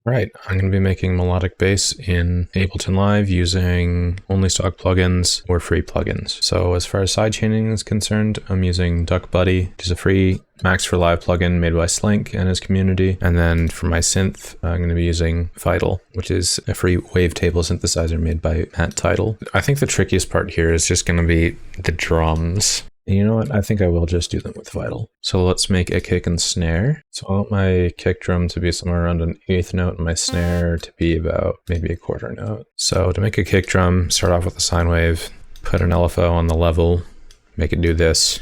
Right, I'm going to be making melodic bass in Ableton Live using only stock plugins or free plugins. So as far as sidechaining is concerned, I'm using Duck Buddy, which is a free Max for Live plugin made by Slink and his community. And then for my synth, I'm going to be using Vital, which is a free wavetable synthesizer made by Matt Tidal. I think the trickiest part here is just going to be the drums. And you know what? I think I will just do them with Vital. So let's make a kick and snare. So I want my kick drum to be somewhere around an 1/8 note and my snare to be about maybe a 1/4 note. So to make a kick drum, start off with a sine wave, put an LFO on the level, make it do this,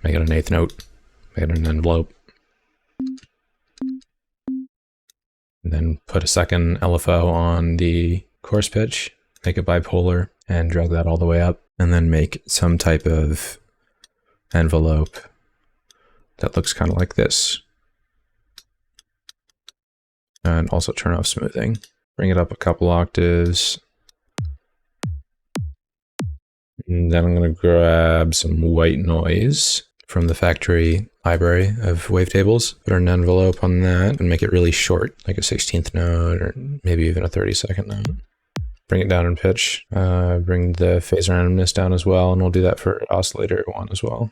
make it an 1/8 note, make it an envelope. And then put a second LFO on the chorus pitch, make it bipolar, and drag that all the way up. And then make some type of envelope that looks kind of like this. And also turn off smoothing. Bring it up a couple octaves. And then I'm going to grab some white noise from the factory library of wavetables, put an envelope on that and make it really short, like a 16th note or maybe even a 32nd note. Bring it down in pitch, bring the phase randomness down as well, and we'll do that for oscillator 1 as well.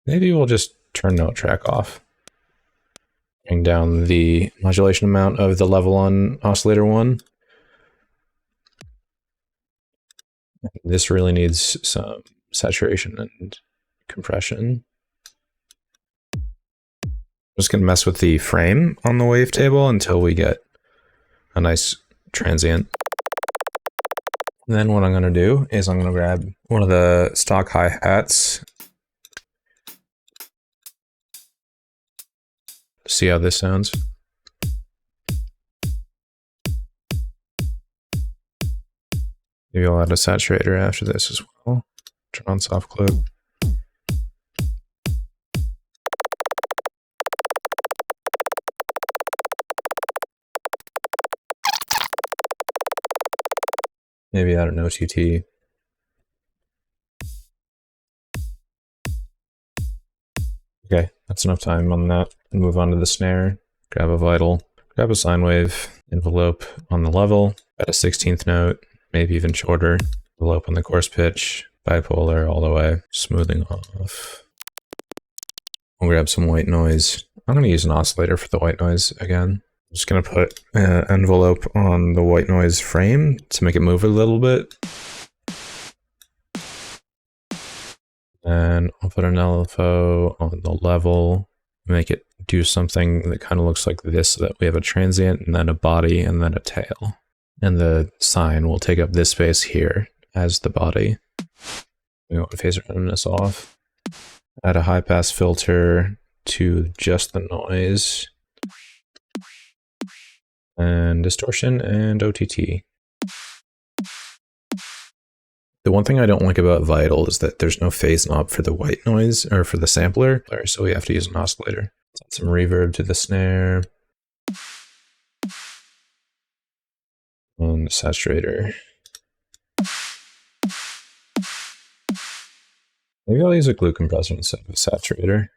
Maybe we'll just turn note track off. Bring down the modulation amount of the level on oscillator 1. This really needs some saturation and compression. I'm just going to mess with the frame on the wavetable until we get a nice transient. And then what I'm going to do is I'm going to grab one of the stock hi-hats. See how this sounds. Maybe I'll add a saturator after this as well. Turn on soft clip. Maybe add an OTT. Okay, that's enough time on that. And move on to the snare. Grab a Vital. Grab a sine wave. Envelope on the level. At a 16th note. Maybe even shorter. Envelope on the chorus pitch. Bipolar all the way. Smoothing off. We'll grab some white noise. I'm going to use an oscillator for the white noise again. I'm just going to put an envelope on the white noise frame to make it move a little bit. And I'll put an LFO on the level, make it do something that kind of looks like this, so that we have a transient and then a body and then a tail. And the sine will take up this space here as the body. We want phase randomness off. Add a high pass filter to just the noise. And distortion and OTT. The one thing I don't like about Vital is that there's no phase knob for the white noise, or for the sampler, so we have to use an oscillator. Let's add some reverb to the snare. And the saturator. Maybe I'll use a glue compressor instead of a saturator.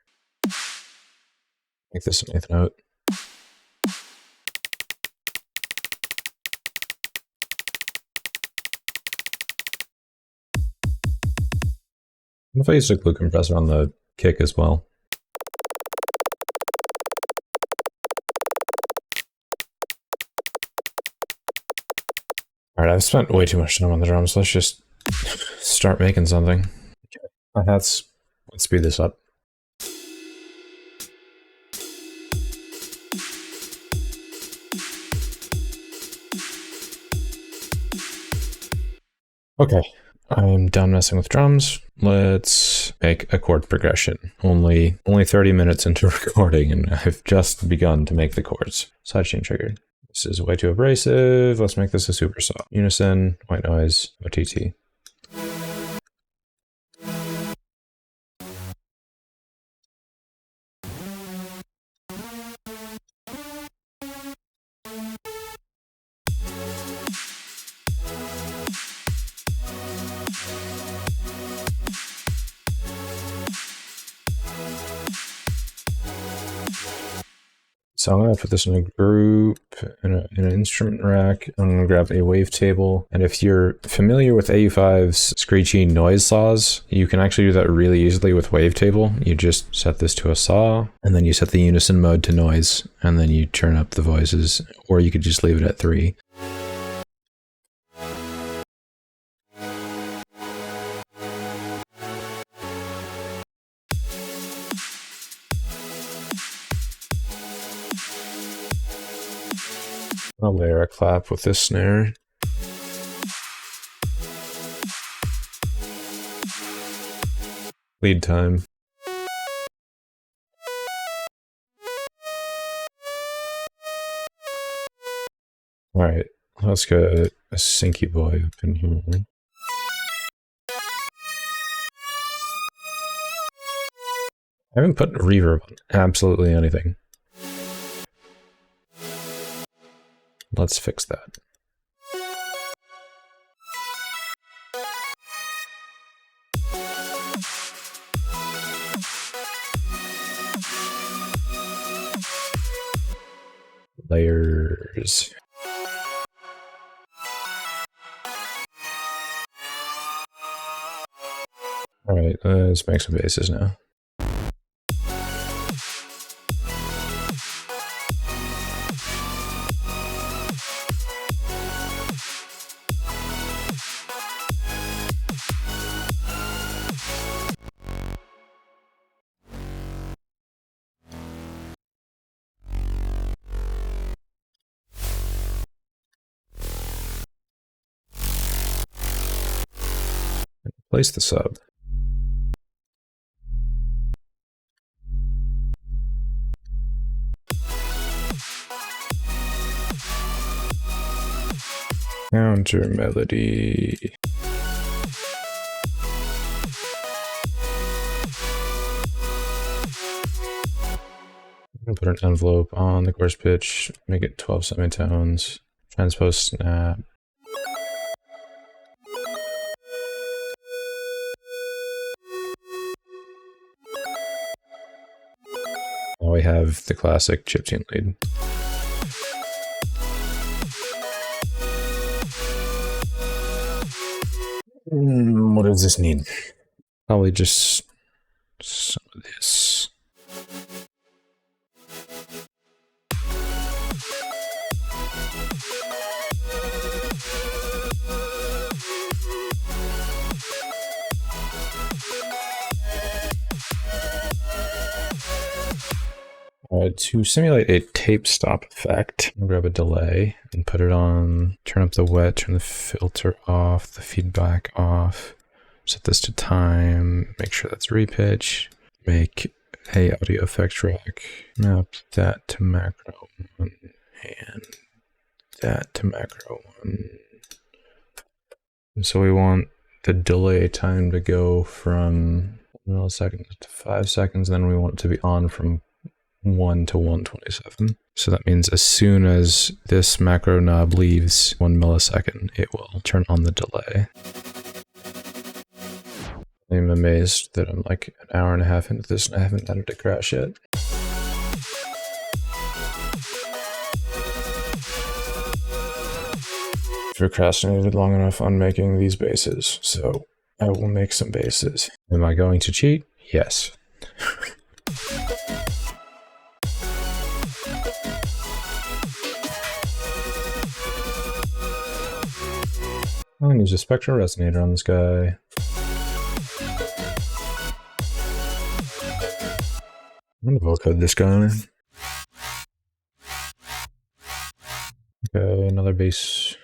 Make this an 1/8 note. What if I use a glue compressor on the kick as well? Alright, I've spent way too much time on the drums. Let's just start making something. Okay. Let's speed this up. Okay, I'm done messing with drums. Let's make a chord progression. Only 30 minutes into recording, and I've just begun to make the chords. Sidechain triggered. This is way too abrasive. Let's make this a super soft. Unison, white noise, OTT. So I'm going to put this in a group, in an instrument rack. I'm going to grab a wavetable. And if you're familiar with AU5's screechy noise saws, you can actually do that really easily with wavetable. You just set this to a saw, and then you set the unison mode to noise, and then you turn up the voices, or you could just leave it at 3. I'll layer a clap with this snare. Lead time. Alright, let's get a syncy boy up in here. I haven't put reverb on absolutely anything. Let's fix that. Layers. Alright, let's make some basses now. Place the sub. Counter melody. I'm gonna put an envelope on the chorus pitch, make it 12 semitones, transpose snap. Now we have the classic chiptune lead. What does this need? Probably just some of this. Alright, to simulate a tape stop effect, I'll grab a delay and put it on, turn up the wet, turn the filter off, the feedback off, set this to time, make sure that's repitch, make a audio effect track, map that to macro 1, and that to macro 1. And so we want the delay time to go from 1 millisecond to 5 seconds, then we want it to be on from 1 to 127. So that means as soon as this macro knob leaves 1 millisecond, it will turn on the delay. I'm amazed that I'm like an hour and a half into this and I haven't had it to crash yet. Procrastinated long enough on making these basses, so I will make some basses. Am I going to cheat? Yes. I'm gonna use a spectral resonator on this guy. I'm gonna vocode this guy. Okay, another bass.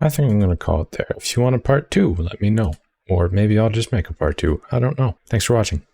I think I'm going to call it there. If you want a part 2, let me know. Or maybe I'll just make a part 2. I don't know. Thanks for watching.